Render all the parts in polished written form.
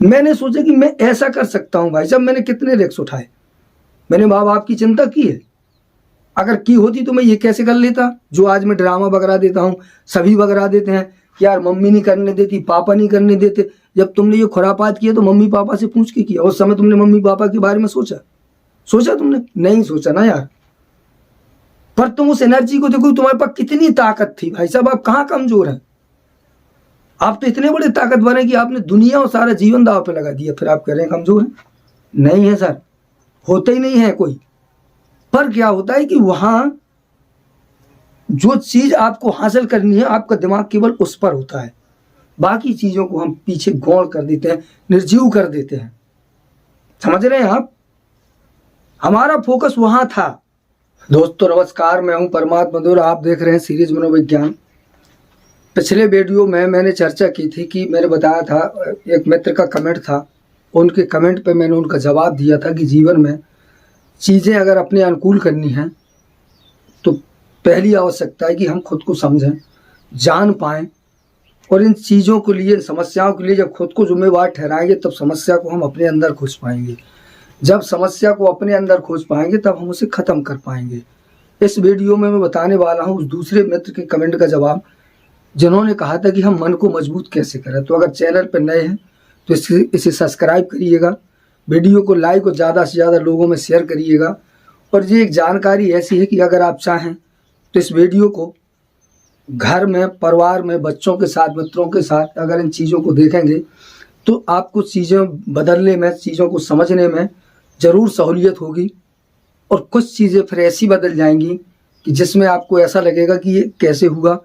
मैंने सोचा कि मैं ऐसा कर सकता हूं भाई साहब। मैंने कितने रिस्क उठाए, मैंने माँ बाप की चिंता की है। अगर की होती तो मैं ये कैसे कर लेता जो आज मैं ड्रामा वगैरह देता हूँ। सभी वगैरह देते हैं कि यार मम्मी नहीं करने देती, पापा नहीं करने देते। जब तुमने ये खुरापात किया तो मम्मी पापा से पूछ के किया। उस समय तुमने मम्मी पापा के बारे में सोचा तुमने नहीं सोचा ना यार। पर तुम उस एनर्जी को देखो, तुम्हारे पास कितनी ताकत थी भाई साहब। आप कहाँ कमजोर हैं? आप तो इतने बड़े ताकतवर हैं कि आपने दुनिया और सारा जीवन दांव पे लगा दिया, फिर आप कह रहे हैं कमजोर हैं। नहीं है सर, होते ही नहीं है कोई। पर क्या होता है कि वहां जो चीज आपको हासिल करनी है, आपका दिमाग केवल उस पर होता है। बाकी चीजों को हम पीछे गौण कर देते हैं, निर्जीव कर देते हैं। समझ रहे हैं आप? हमारा फोकस वहां था। दोस्तों नमस्कार, मैं हूं परमात्मा मधुर, आप देख रहे हैं सीरीज मनोविज्ञान। पिछले वीडियो में मैंने चर्चा की थी कि मैंने बताया था, एक मित्र का कमेंट था, उनके कमेंट पे मैंने उनका जवाब दिया था कि जीवन में चीज़ें अगर अपने अनुकूल करनी हैं तो पहली आवश्यकता है कि हम खुद को समझें, जान पाएं, और इन चीज़ों के लिए, समस्याओं के लिए जब खुद को जिम्मेवार ठहराएंगे तब समस्या को हम अपने अंदर खोज पाएंगे। जब समस्या को अपने अंदर खोज पाएंगे तब हम उसे ख़त्म कर पाएंगे। इस वीडियो में मैं बताने वाला हूँ उस दूसरे मित्र के कमेंट का जवाब, जिन्होंने कहा था कि हम मन को मजबूत कैसे करें। तो अगर चैनल पर नए हैं तो इसे सब्सक्राइब करिएगा, वीडियो को लाइक और ज़्यादा से ज़्यादा लोगों में शेयर करिएगा। और ये एक जानकारी ऐसी है कि अगर आप चाहें तो इस वीडियो को घर में, परिवार में, बच्चों के साथ, मित्रों के साथ अगर इन चीज़ों को देखेंगे तो आपको चीज़ें बदलने में, चीज़ों को समझने में ज़रूर सहूलियत होगी। और कुछ चीज़ें फिर ऐसी बदल जाएंगी कि जिसमें आपको ऐसा लगेगा कि ये कैसे हुआ,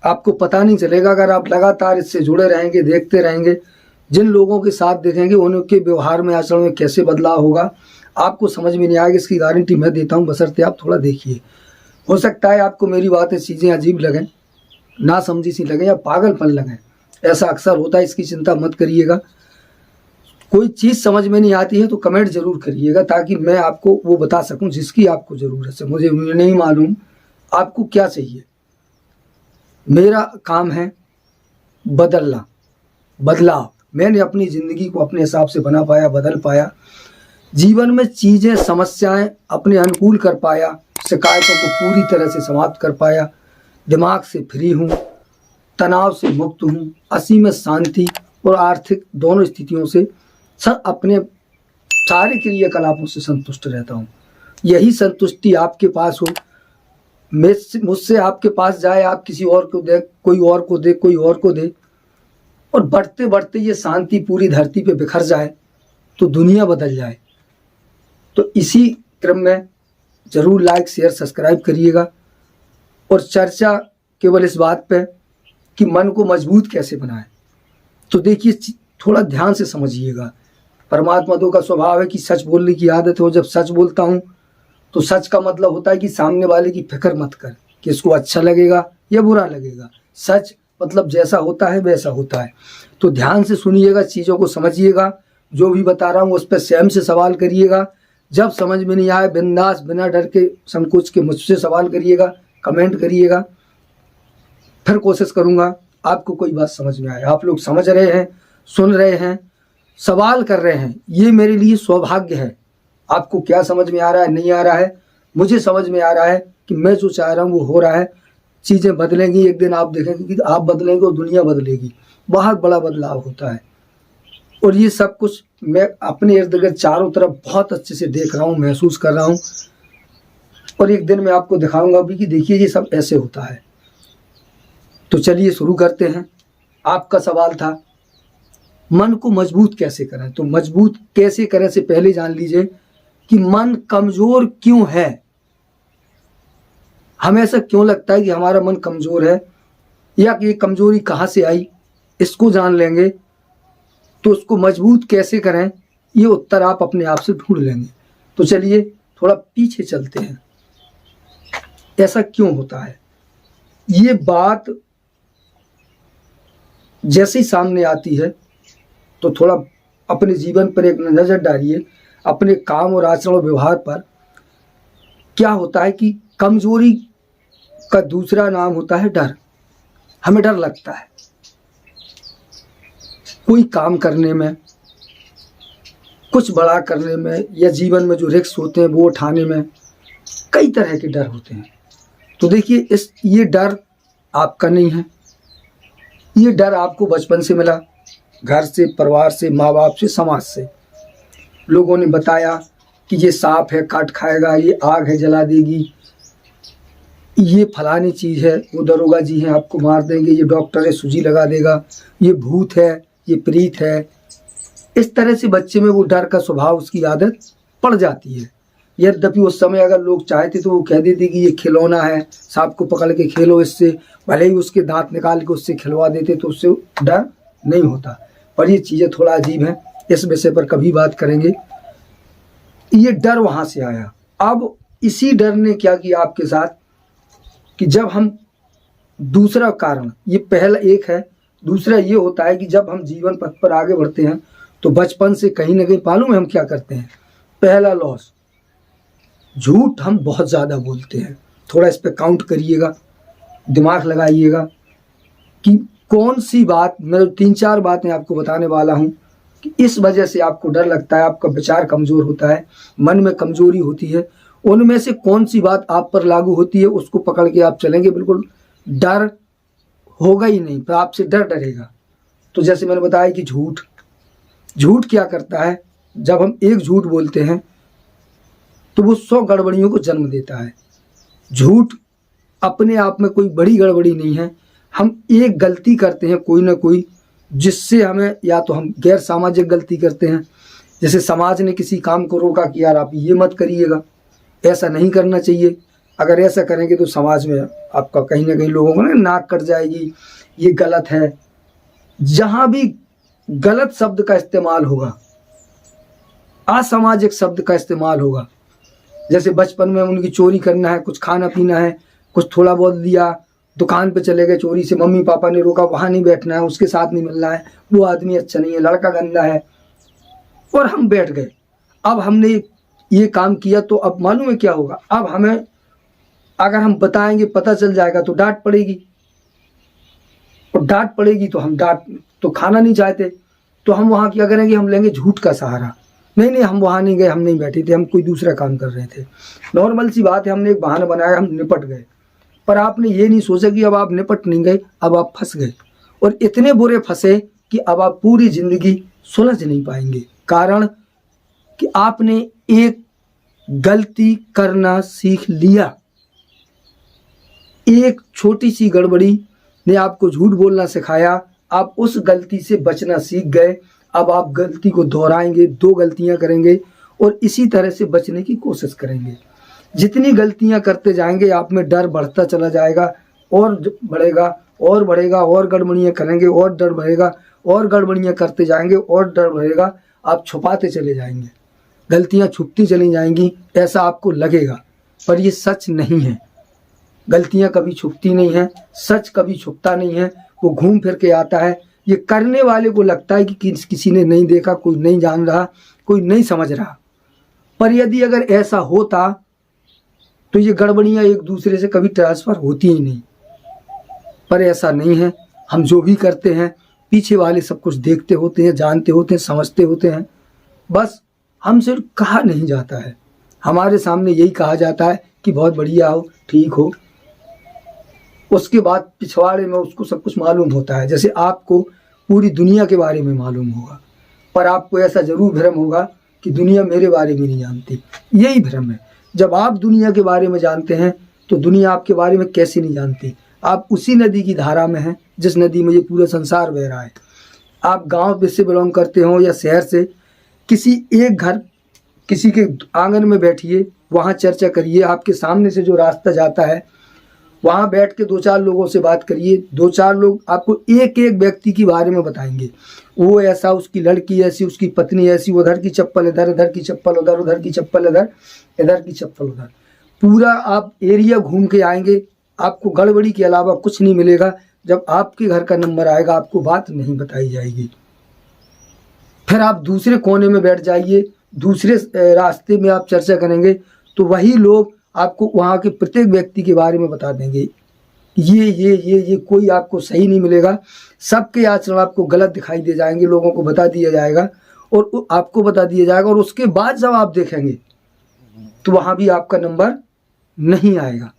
आपको पता नहीं चलेगा। अगर आप लगातार इससे जुड़े रहेंगे, देखते रहेंगे, जिन लोगों के साथ देखेंगे उनके व्यवहार में, आचरण में कैसे बदलाव होगा, आपको समझ में नहीं आएगा। इसकी गारंटी मैं देता हूँ, बशर्ते आप थोड़ा देखिए। हो सकता है आपको मेरी बातें, चीज़ें अजीब लगें, ना समझी सी लगें या पागलपन लगें, ऐसा अक्सर होता है। इसकी चिंता मत करिएगा। कोई चीज़ समझ में नहीं आती है तो कमेंट जरूर करिएगा, ताकि मैं आपको वो बता सकूं जिसकी आपको ज़रूरत है। मुझे नहीं मालूम आपको क्या चाहिए। मेरा काम है बदलना, बदलाव। मैंने अपनी ज़िंदगी को अपने हिसाब से बना पाया, बदल पाया, जीवन में चीज़ें, समस्याएं अपने अनुकूल कर पाया, शिकायतों को पूरी तरह से समाप्त कर पाया, दिमाग से फ्री हूँ, तनाव से मुक्त हूँ, असीमित शांति और आर्थिक दोनों स्थितियों से अपने सारे क्रियाकलापों से संतुष्ट रहता हूँ। यही संतुष्टि आपके पास हो, मुझसे आपके पास जाए, आप किसी और को दे, कोई और को दे, कोई और को दे, और बढ़ते बढ़ते ये शांति पूरी धरती पे बिखर जाए तो दुनिया बदल जाए। तो इसी क्रम में ज़रूर लाइक, शेयर, सब्सक्राइब करिएगा। और चर्चा केवल इस बात पे कि मन को मजबूत कैसे बनाएं। तो देखिए, थोड़ा ध्यान से समझिएगा। परमात्मा तो का स्वभाव है कि सच बोलने की आदत हो। जब सच बोलता हूँ तो सच का मतलब होता है कि सामने वाले की फिक्र मत कर कि इसको अच्छा लगेगा या बुरा लगेगा। सच मतलब जैसा होता है वैसा होता है। तो ध्यान से सुनिएगा, चीज़ों को समझिएगा। जो भी बता रहा हूँ उस पर स्वयं से सवाल करिएगा। जब समझ में नहीं आए, बिंदास, बिना डर के, संकोच के मुझसे सवाल करिएगा, कमेंट करिएगा। फिर कोशिश करूँगा आपको कोई बात समझ में आए। आप लोग समझ रहे हैं, सुन रहे हैं, सवाल कर रहे हैं, ये मेरे लिए सौभाग्य है। आपको क्या समझ में आ रहा है, नहीं आ रहा है, मुझे समझ में आ रहा है कि मैं जो चाह रहा हूँ वो हो रहा है। चीज़ें बदलेंगी, एक दिन आप देखेंगे कि आप बदलेंगे और दुनिया बदलेगी। बहुत बड़ा बदलाव होता है। और ये सब कुछ मैं अपने इर्द गिर्द चारों तरफ बहुत अच्छे से देख रहा हूँ, महसूस कर रहा हूँ। और एक दिन मैं आपको दिखाऊंगा भी कि देखिए ये सब ऐसे होता है। तो चलिए शुरू करते हैं। आपका सवाल था मन को मजबूत कैसे करें। तो मजबूत कैसे करें से पहले जान लीजिए कि मन कमज़ोर क्यों है। हमें ऐसा क्यों लगता है कि हमारा मन कमज़ोर है, या कि ये कमज़ोरी कहाँ से आई, इसको जान लेंगे तो उसको मजबूत कैसे करें, ये उत्तर आप अपने आप से ढूंढ लेंगे। तो चलिए थोड़ा पीछे चलते हैं। ऐसा क्यों होता है? ये बात जैसे ही सामने आती है तो थोड़ा अपने जीवन पर एक नज़र डालिए, अपने काम और आचरण और व्यवहार पर। क्या होता है कि कमज़ोरी का दूसरा नाम होता है डर। हमें डर लगता है कोई काम करने में, कुछ बड़ा करने में या जीवन में जो रिस्क होते हैं वो उठाने में कई तरह के डर होते हैं। तो देखिए ये डर आपका नहीं है, ये डर आपको बचपन से मिला, घर से, परिवार से, माँ बाप से, समाज से। लोगों ने बताया कि ये सांप है काट खाएगा, ये आग है जला देगी, ये फलानी चीज़ है, वो दरोगा जी हैं आपको मार देंगे, ये डॉक्टर है सुजी लगा देगा, ये भूत है, ये प्रीत है। इस तरह से बच्चे में वो डर का स्वभाव, उसकी आदत पड़ जाती है। यद्यपि उस समय अगर लोग चाहते तो वो कह देते कि ये खिलौना है, सांप को पकड़ के खेलो इससे, भले ही उसके दांत निकाल के उससे खिलवा देते तो उससे डर नहीं होता। पर ये चीज़ें थोड़ा अजीब हैं, इस विषय पर कभी बात करेंगे। ये डर वहाँ से आया। अब इसी डर ने क्या किया आपके साथ कि जब हम, दूसरा कारण, ये पहला एक है, दूसरा ये होता है कि जब हम जीवन पथ पर आगे बढ़ते हैं तो बचपन से कहीं ना कहीं मालूम है हम क्या करते हैं। पहला लॉस, झूठ हम बहुत ज़्यादा बोलते हैं। थोड़ा इस पे काउंट करिएगा, दिमाग लगाइएगा कि कौन सी बात, मैं 3-4 बातें आपको बताने वाला हूँ कि इस वजह से आपको डर लगता है, आपका विचार कमज़ोर होता है, मन में कमज़ोरी होती है। उनमें से कौन सी बात आप पर लागू होती है उसको पकड़ के आप चलेंगे, बिल्कुल डर होगा ही नहीं, पर आपसे डर डरेगा। तो जैसे मैंने बताया कि झूठ क्या करता है, जब हम एक झूठ बोलते हैं तो वो 100 गड़बड़ियों को जन्म देता है। झूठ अपने आप में कोई बड़ी गड़बड़ी नहीं है, हम एक गलती करते हैं कोई ना कोई, जिससे हमें, या तो हम गैर सामाजिक गलती करते हैं, जैसे समाज ने किसी काम को रोका कि यार आप ये मत करिएगा, ऐसा नहीं करना चाहिए, अगर ऐसा करेंगे तो समाज में आपका कहीं ना कहीं लोगों को ना नाक कट जाएगी, ये गलत है। जहाँ भी गलत शब्द का इस्तेमाल होगा, असामाजिक शब्द का इस्तेमाल होगा, जैसे बचपन में उनकी चोरी करना है, कुछ खाना पीना है, कुछ थोड़ा बहुत लिया, दुकान पे चले गए चोरी से, मम्मी पापा ने रोका, वहाँ नहीं बैठना है, उसके साथ नहीं मिलना है, वो आदमी अच्छा नहीं है, लड़का गंदा है, और हम बैठ गए। अब हमने ये काम किया तो अब मालूम है क्या होगा, अब हमें अगर हम बताएंगे, पता चल जाएगा तो डांट पड़ेगी, और डांट पड़ेगी तो हम डांट तो खाना नहीं चाहते, तो हम वहाँ क्या करेंगे, हम लेंगे झूठ का सहारा। नहीं, हम वहाँ नहीं गए, हम नहीं बैठे थे, हम कोई दूसरा काम कर रहे थे। नॉर्मल सी बात है, हमने एक बहाना बनाया, हम निपट गए। पर आपने ये नहीं सोचा कि अब आप निपट नहीं गए, अब आप फंस गए, और इतने बुरे फंसे कि अब आप पूरी ज़िंदगी सुलझ नहीं पाएंगे। कारण कि आपने एक गलती करना सीख लिया, एक छोटी सी गड़बड़ी ने आपको झूठ बोलना सिखाया, आप उस गलती से बचना सीख गए। अब आप गलती को दोहराएंगे, 2 गलतियां करेंगे और इसी तरह से बचने की कोशिश करेंगे। जितनी गलतियां करते जाएंगे आप में डर बढ़ता चला जाएगा, और बढ़ेगा और बढ़ेगा, और गड़बड़ियां करेंगे और डर बढ़ेगा, और गड़बड़ियां करते जाएंगे और डर बढ़ेगा। आप छुपाते चले जाएंगे, गलतियां छुपती चली जाएंगी, ऐसा आपको लगेगा, पर ये सच नहीं है। गलतियां कभी छुपती नहीं हैं, सच कभी छुपता नहीं है, वो घूम फिर के आता है। ये करने वाले को लगता है कि किसी ने नहीं देखा, कोई नहीं जान रहा, कोई नहीं समझ रहा। पर यदि अगर ऐसा होता तो ये गड़बड़ियां एक दूसरे से कभी ट्रांसफ़र होती ही नहीं। पर ऐसा नहीं है, हम जो भी करते हैं पीछे वाले सब कुछ देखते होते हैं, जानते होते हैं, समझते होते हैं, बस हमसे कहा नहीं जाता है। हमारे सामने यही कहा जाता है कि बहुत बढ़िया हो, ठीक हो, उसके बाद पिछवाड़े में उसको सब कुछ मालूम होता है। जैसे आपको पूरी दुनिया के बारे में मालूम होगा, पर आपको ऐसा जरूर भ्रम होगा कि दुनिया मेरे बारे में नहीं जानती। यही भ्रम है। जब आप दुनिया के बारे में जानते हैं तो दुनिया आपके बारे में कैसे नहीं जानती। आप उसी नदी की धारा में हैं जिस नदी में ये पूरा संसार बह रहा है। आप गांव से बिलोंग करते हो या शहर से, किसी एक घर, किसी के आंगन में बैठिए, वहाँ चर्चा करिए, आपके सामने से जो रास्ता जाता है वहाँ बैठ के 2-4 लोगों से बात करिए। 2-4 लोग आपको एक एक व्यक्ति के बारे में बताएंगे, वो ऐसा, उसकी लड़की ऐसी, उसकी पत्नी ऐसी, उधर की चप्पल इधर, इधर की चप्पल उधर, उधर की चप्पल इधर, इधर की चप्पल उधर। पूरा आप एरिया घूम के आएंगे, आपको गड़बड़ी के अलावा कुछ नहीं मिलेगा। जब आपके घर का नंबर आएगा आपको बात नहीं बताई जाएगी। फिर आप दूसरे कोने में बैठ जाइए, दूसरे रास्ते में आप चर्चा करेंगे तो वही लोग आपको वहाँ के प्रत्येक व्यक्ति के बारे में बता देंगे। ये कोई आपको सही नहीं मिलेगा, सबके आचरण आपको गलत दिखाई दे जाएंगे, लोगों को बता दिया जाएगा। और आपको बता दिया जाएगा, और उसके बाद जब आप देखेंगे तो वहाँ भी आपका नंबर नहीं आएगा।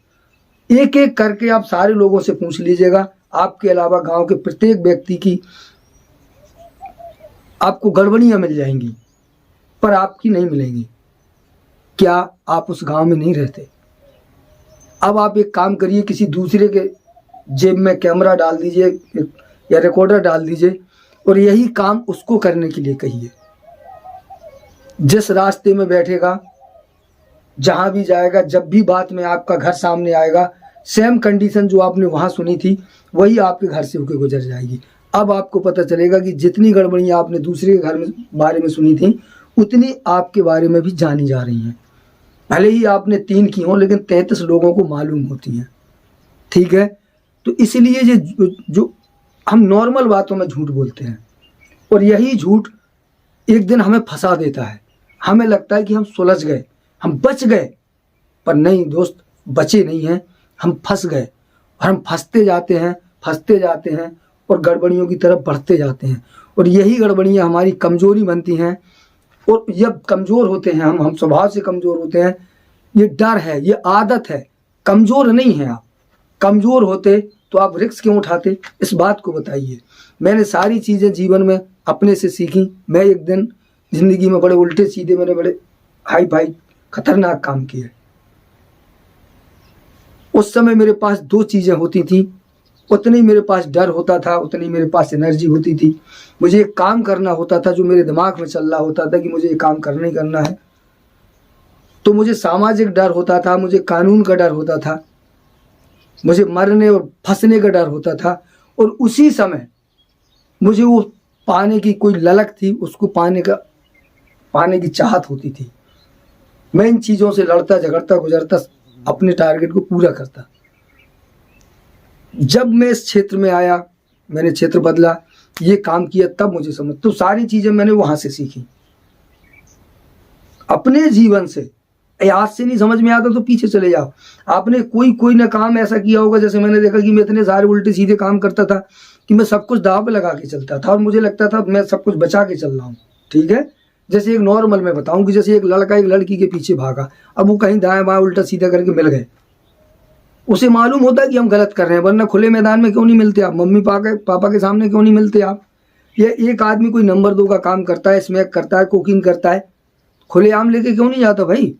एक एक करके आप सारे लोगों से पूछ लीजिएगा, आपके अलावा गांव के प्रत्येक व्यक्ति की आपको गड़बड़ियाँ मिल जाएंगी, पर आपकी नहीं मिलेंगी। क्या आप उस गांव में नहीं रहते? अब आप एक काम करिए, किसी दूसरे के जेब में कैमरा डाल दीजिए या रिकॉर्डर डाल दीजिए और यही काम उसको करने के लिए कहिए। जिस रास्ते में बैठेगा, जहां भी जाएगा, जब भी बात में आपका घर सामने आएगा, सेम कंडीशन जो आपने वहां सुनी थी वही आपके घर से होकर गुजर जाएगी। अब आपको पता चलेगा कि जितनी गड़बड़ियाँ आपने दूसरे के घर में बारे में सुनी थी उतनी आपके बारे में भी जानी जा रही हैं। भले ही आपने 3 की हों, लेकिन 33 लोगों को मालूम होती हैं। ठीक है, तो इसलिए जो हम नॉर्मल बातों में झूठ बोलते हैं और यही झूठ एक दिन हमें फंसा देता है। हमें लगता है कि हम सुलझ गए, हम बच गए, पर नहीं दोस्त, बचे नहीं हैं, हम फंस गए। और हम फंसते जाते हैं और गड़बड़ियों की तरफ बढ़ते जाते हैं, और यही गड़बड़ियाँ हमारी कमजोरी बनती हैं। और जब कमज़ोर होते हैं हम स्वभाव से कमज़ोर होते हैं। ये डर है, ये आदत है, कमज़ोर नहीं है आप। कमज़ोर होते तो आप रिस्क क्यों उठाते? इस बात को बताइए। मैंने सारी चीज़ें जीवन में अपने से सीखी। मैं एक दिन ज़िंदगी में बड़े उल्टे सीधे, मैंने बड़े हाई फाई खतरनाक काम किए। उस समय मेरे पास 2 चीज़ें होती थी, उतनी मेरे पास डर होता था, उतनी मेरे पास एनर्जी होती थी। मुझे एक काम करना होता था जो मेरे दिमाग में चल रहा होता था कि मुझे ये काम करना ही करना है। तो मुझे सामाजिक डर होता था, मुझे कानून का डर होता था, मुझे मरने और फंसने का डर होता था। और उसी समय मुझे वो पाने की कोई ललक थी, उसको पाने की चाहत होती थी। मैं इन चीज़ों से लड़ता झगड़ता गुजरता अपने टारगेट को पूरा करता। जब मैं इस क्षेत्र में आया, मैंने क्षेत्र बदला, ये काम किया, तब मुझे समझ, तो सारी चीज़ें मैंने वहाँ से सीखी अपने जीवन से। आज से नहीं समझ में आता तो पीछे चले जाओ। आपने कोई ना काम ऐसा किया होगा, जैसे मैंने देखा कि मैं इतने सारे उल्टे सीधे काम करता था कि मैं सब कुछ दाव पे लगा के चलता था और मुझे लगता था मैं सब कुछ बचा के चल रहा हूँ। ठीक है, जैसे एक नॉर्मल मैं बताऊं कि जैसे एक लड़का एक लड़की के पीछे भागा, अब वो कहीं दाएं बाएं उल्टा सीधा करके मिल गए, उसे मालूम होता है कि हम गलत कर रहे हैं, वरना खुले मैदान में क्यों नहीं मिलते आप? मम्मी पापा के सामने क्यों नहीं मिलते आप? ये एक आदमी कोई नंबर 2 का काम करता है, स्मैक करता है, कोकिंग करता है, खुलेआम लेके क्यों नहीं जाता भाई?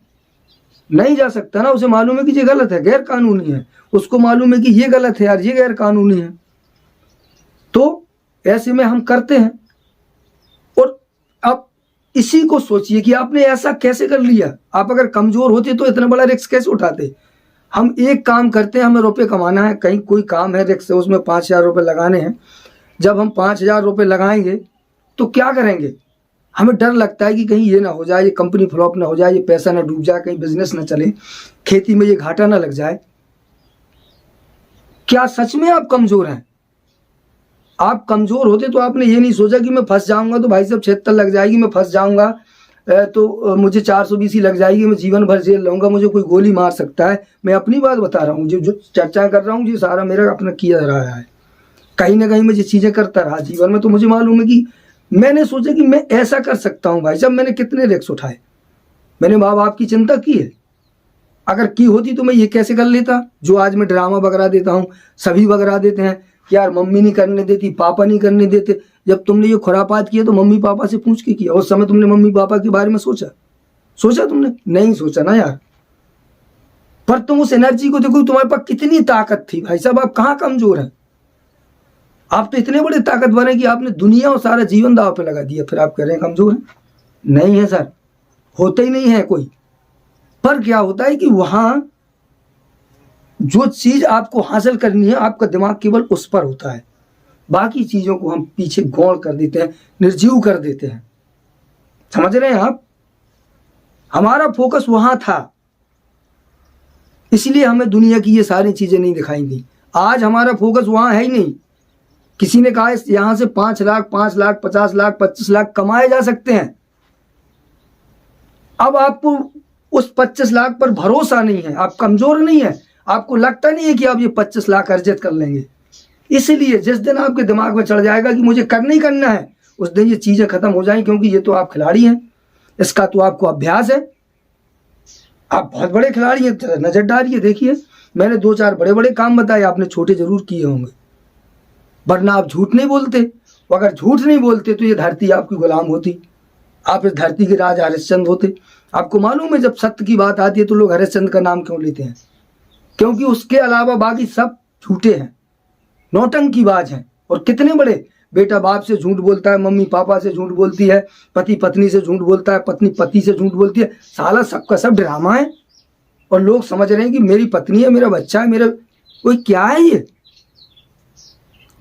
नहीं जा सकता ना। उसे मालूम है कि ये गलत है, गैर कानूनी है। उसको मालूम है कि ये गलत है यार, ये गैर कानूनी है। तो ऐसे में हम करते हैं। और अब इसी को सोचिए कि आपने ऐसा कैसे कर लिया। आप अगर कमजोर होते तो इतना बड़ा रिस्क कैसे उठाते? हम एक काम करते हैं, हमें रुपये कमाना है, कहीं कोई काम है रिस्क से, उसमें 5,000 रुपये लगाने हैं। जब हम 5,000 रुपये लगाएंगे तो क्या करेंगे? हमें डर लगता है कि कहीं ये ना हो जाए, ये कंपनी फ्लॉप ना हो जाए, ये पैसा ना डूब जाए, कहीं बिजनेस ना चले, खेती में ये घाटा ना लग जाए। क्या सच में आप कमजोर हैं? आप कमजोर होते तो आपने ये नहीं सोचा कि मैं फंस जाऊंगा तो भाई साहब 76 लग जाएगी, मैं फंस जाऊंगा तो मुझे 420 लग जाएगी, मैं जीवन भर जेल रहूंगा, मुझे कोई गोली मार सकता है। मैं अपनी बात बता रहा हूँ, जो चर्चा कर रहा हूँ ये सारा मेरा अपना किया रहा है। कहीं ना कहीं मैं ये चीज़ें करता रहा जीवन में, तो मुझे मालूम है कि मैंने सोचा कि मैं ऐसा कर सकता हूँ। भाई साहब मैंने कितने रिस्क उठाए, मैंने माँ बाप की चिंता की है। अगर की होती तो मैं ये कैसे कर लेता जो आज मैं ड्रामा वगैरह देता हूँ। सभी वगैरह देते हैं कि यार मम्मी नहीं करने देती, पापा नहीं करने देते। जब तुमने ये खुरापात किया तो मम्मी पापा से पूछ के किया। उस समय तुमने मम्मी पापा के बारे में सोचा तुमने? नहीं सोचा ना यार। पर तुम उस एनर्जी को देखो, तुम्हारे पास कितनी ताकत थी। भाई साहब आप कहाँ कमजोर हैं? आप तो इतने बड़े ताकतवर हैं कि आपने दुनिया और सारा जीवन दांव पे लगा दिया, फिर आप कह रहे हैं कमजोर हैं। नहीं है सर, होता ही नहीं है कोई। पर क्या होता है कि वहां जो चीज आपको हासिल करनी है, आपका दिमाग केवल उस पर होता है, बाकी चीजों को हम पीछे गौण कर देते हैं, निर्जीव कर देते हैं। समझ रहे हैं आप? हमारा फोकस वहां था, इसलिए हमें दुनिया की ये सारी चीजें नहीं दिखाई दी। आज हमारा फोकस वहां है ही नहीं। किसी ने कहा यहां से 5 लाख 50 लाख 25 लाख कमाए जा सकते हैं। अब आपको उस 25 लाख पर भरोसा नहीं है, आप कमजोर नहीं है, आपको लगता नहीं है कि आप ये 25 लाख अर्जित कर लेंगे। इसलिए जिस दिन आपके दिमाग में चढ़ जाएगा कि मुझे करना ही करना है, उस दिन ये चीज़ें खत्म हो जाएं, क्योंकि ये तो आप खिलाड़ी हैं, इसका तो आपको अभ्यास है, आप बहुत बड़े खिलाड़ी हैं। नजर डालिए, देखिए मैंने 2-4 बड़े बड़े काम बताए, आपने छोटे जरूर किए होंगे, वरना आप झूठ नहीं बोलते। अगर झूठ नहीं बोलते तो ये धरती आपकी गुलाम होती, आप इस धरती के राज हरिश्चंद्र होते। आपको मालूम है जब सत्य की बात आती है तो लोग हरिश्चंद्र का नाम क्यों लेते हैं? क्योंकि उसके अलावा बाकी सब झूठे हैं, नौटंकीबाज हैं। और कितने बड़े, बेटा बाप से झूठ बोलता है, मम्मी पापा से झूठ बोलती है, पति पत्नी से झूठ बोलता है, पत्नी पति से झूठ बोलती है, साला सबका सब ड्रामा है। और लोग समझ रहे हैं कि मेरी पत्नी है, मेरा बच्चा है, मेरा कोई क्या है, ये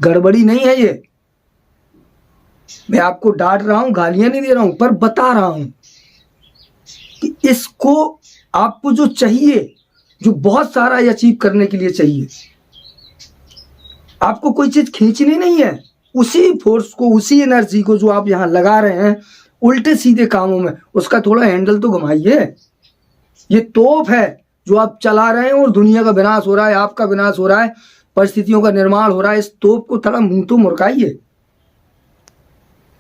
गड़बड़ी नहीं है। ये मैं आपको डांट रहा हूं, गालियां नहीं दे रहा हूं, पर बता रहा हूं कि इसको आपको जो चाहिए, जो बहुत सारा अचीव करने के लिए चाहिए, आपको कोई चीज खींचनी नहीं है, उसी फोर्स को, उसी एनर्जी को जो आप यहां लगा रहे हैं उल्टे सीधे कामों में, उसका थोड़ा हैंडल तो घुमाइए। ये तोप है जो आप चला रहे हैं और दुनिया का विनाश हो रहा है, आपका विनाश हो रहा है, परिस्थितियों का निर्माण हो रहा है। इस तोप को थोड़ा मुंह तो मुड़काइए।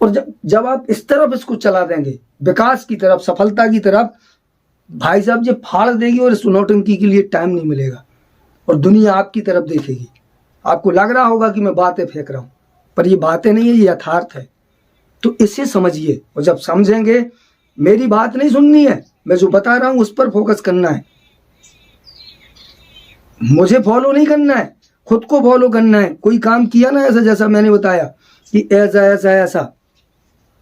और जब आप इस तरफ इसको चला देंगे, विकास की तरफ, सफलता की तरफ, भाई साहब ये फाड़ देगी और इस नौटंकी के लिए टाइम नहीं मिलेगा और दुनिया आपकी तरफ देखेगी। आपको लग रहा होगा कि मैं बातें फेंक रहा हूं, पर ये बातें नहीं है, ये यथार्थ है। तो इसे समझिए, और जब समझेंगे, मेरी बात नहीं सुननी है, मैं जो बता रहा हूं उस पर फोकस करना है। मुझे फॉलो नहीं करना है, खुद को फॉलो करना है। कोई काम किया ना ऐसा जैसा मैंने बताया कि ऐसा ऐसा ऐसा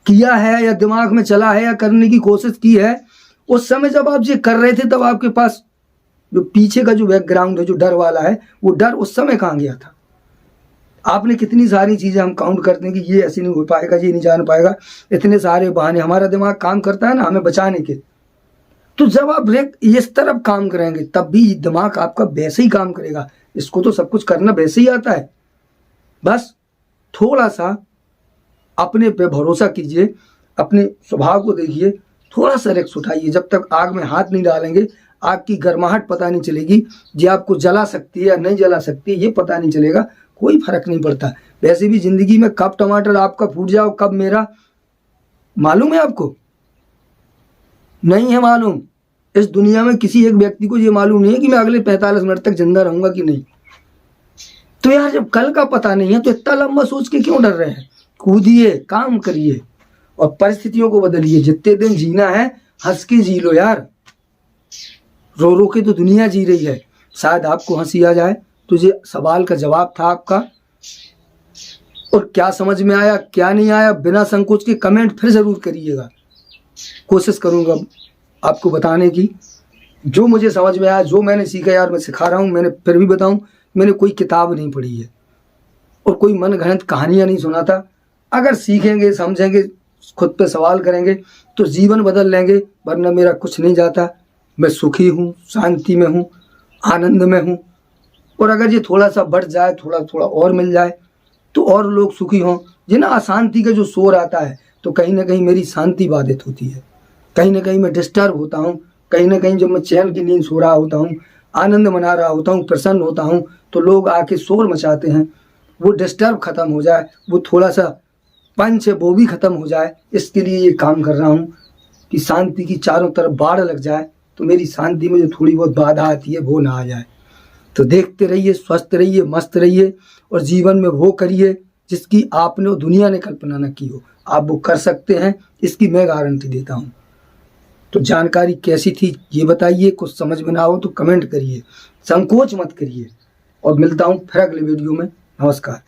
किया है, या दिमाग में चला है, या करने की कोशिश की है, उस समय जब आप ये कर रहे थे तब आपके पास जो पीछे का जो बैकग्राउंड है, जो डर वाला है, वो डर उस समय कहाँ गया था? आपने कितनी सारी चीजें हम काउंट करते हैं कि ये ऐसे नहीं हो पाएगा, ये नहीं जान पाएगा, इतने सारे बहाने हमारा दिमाग काम करता है ना हमें बचाने के। तो जब आप इस तरफ काम करेंगे तब भी दिमाग आपका वैसे ही काम करेगा। इसको तो सब कुछ करना वैसे ही आता है, बस थोड़ा सा अपने पे भरोसा कीजिए, अपने स्वभाव को देखिए, थोड़ा सा रिस्क उठाइए। जब तक आग में हाथ नहीं डालेंगे, आग की गर्माहट पता नहीं चलेगी, ये आपको जला सकती है या नहीं जला सकती है ये पता नहीं चलेगा, कोई फर्क नहीं पड़ता। वैसे भी जिंदगी में कब टमाटर आपका फूट जाओ, कब मेरा, मालूम है आपको? नहीं है मालूम। इस दुनिया में किसी एक व्यक्ति को ये मालूम नहीं है कि मैं अगले 45 मिनट तक जिंदा रहूंगा कि नहीं। तो यार जब कल का पता नहीं है तो इतना लंबा सोच के क्यों डर रहे हैं? कूदिए, काम करिए और परिस्थितियों को बदलिए। जितने दिन जीना है हंस के जी लो यार, रो रो के तो दुनिया जी रही है। शायद आपको हंसी आ जाए। तो ये सवाल का जवाब था आपका, और क्या समझ में आया क्या नहीं आया बिना संकोच के कमेंट फिर जरूर करिएगा। कोशिश करूंगा आपको बताने की, जो मुझे समझ में आया, जो मैंने सीखा यार मैं सिखा रहा हूँ। मैंने फिर भी बताऊं, मैंने कोई किताब नहीं पढ़ी है और कोई मन गढ़ंत कहानियां नहीं सुनाता। अगर सीखेंगे, समझेंगे, खुद पे सवाल करेंगे तो जीवन बदल लेंगे, वरना मेरा कुछ नहीं जाता। मैं सुखी हूँ, शांति में हूँ, आनंद में हूँ। और अगर ये थोड़ा सा बढ़ जाए, थोड़ा थोड़ा और मिल जाए तो और लोग सुखी हों। ये ना अशांति का जो शोर आता है तो कहीं ना कहीं मेरी शांति बाधित होती है, कहीं ना कहीं मैं डिस्टर्ब होता हूँ, कहीं ना कहीं जब मैं चैन की नींद सो रहा होता हूँ, आनंद मना रहा होता हूँ, प्रसन्न होता हूँ, तो लोग आके शोर मचाते हैं। वो डिस्टर्ब खत्म हो जाए, वो थोड़ा सा पंच है वो भी खत्म हो जाए, इसके लिए ये काम कर रहा हूँ कि शांति की चारों तरफ बाढ़ लग जाए तो मेरी शांति में जो थोड़ी बहुत बाधा आती है वो ना आ जाए। तो देखते रहिए, स्वस्थ रहिए, मस्त रहिए और जीवन में वो करिए जिसकी आपने और दुनिया ने कल्पना न की हो। आप वो कर सकते हैं, इसकी मैं गारंटी देता हूँ। तो जानकारी कैसी थी ये बताइए, कुछ समझ में ना हो तो कमेंट करिए, संकोच मत करिए। और मिलता हूँ फिर अगले वीडियो में। नमस्कार।